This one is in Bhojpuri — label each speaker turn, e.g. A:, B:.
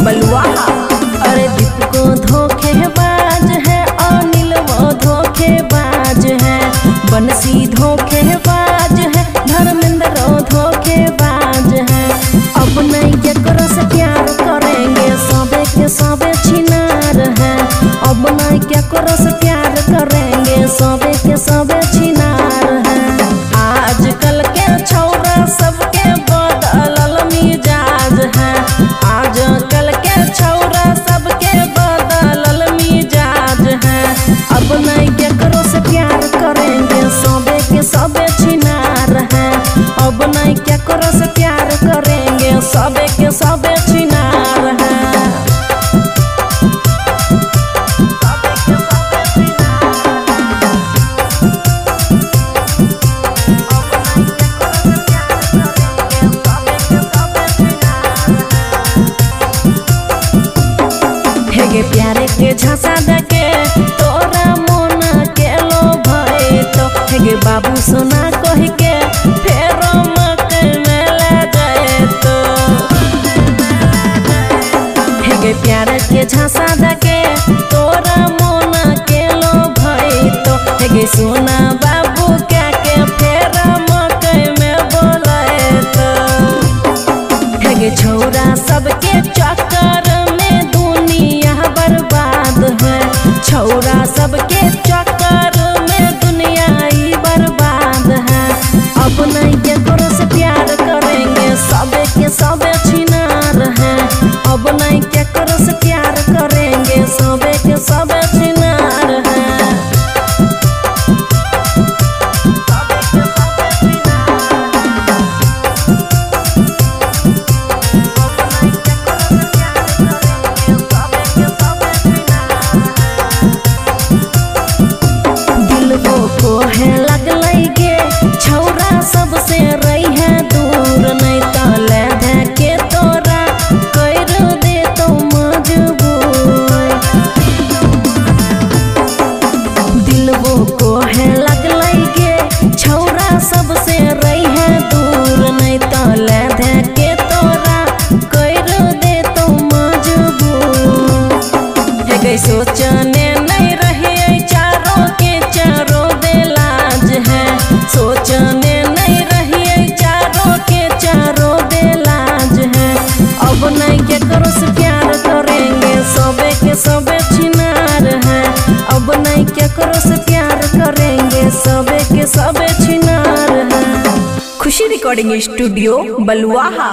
A: बलुआहा। अरे दीप को धोखेबाज है, अनिल वो धोखेबाज है, बंसी धोखेबाज है, धर्मेंद्र धोखेबाज है। अब नहीं केकरो से प्यार करेंगे, सबे के सबे छिनार है। अब नहीं केकरो से प्यार करेंगे, सबे के सबे छिनार है। आजकल के छौरा सबके बदलल मिजाज है, आजकल के छौरा सबके बदलल मिजाज है। अब नहीं केकरो से प्यार करेंगे, सबे के सबे छिनार है। अब नहीं केकरो से प्यार करेंगे, सबे के सबे छिनार है। हेगे प्यारे के झांसा दके तोरा मोना के लो भई तो, हेगे बाबू सोना कह के फेरो मकई में ले जाए तो। हेगे प्यारे के झांसा दके तोरा मोना के लो भई तो, हेगे सोना बाबू क्या के फेरो मकई में बोलाए तो। हेगे छौरा सबके चक्कर में दुनिया बर्बाद है, छौरा सबके चक्कर में दुनिया ही बर्बाद है। अब नहीं केकरो से प्यार करेंगे, सबे के सबे छिनार है। अब नहीं केकरो से प्यार करेंगे, सबे के सबे छिनार है। को है लगलई गे छौरा सबसे रही है दूर, नहीं तो ले दे के तोरा कर दे तो मजबूर। दिलवो को है लगलई गे छौरा सबसे रही है दूर, नहीं तो ले दे के तोरा कर दे तो मजबूर। है गई सोचने नहीं रही चारों के चारों बेलाज है, सोचने नहीं रही चारों के चारों बेलाज है। अब नहीं केकरो से प्यार करेंगे, सबे के सबे छिनार है। अब नहीं केकरो से प्यार करेंगे, सबे के सबे छिनार है। खुशी रिकॉर्डिंग स्टूडियो बलुआहा।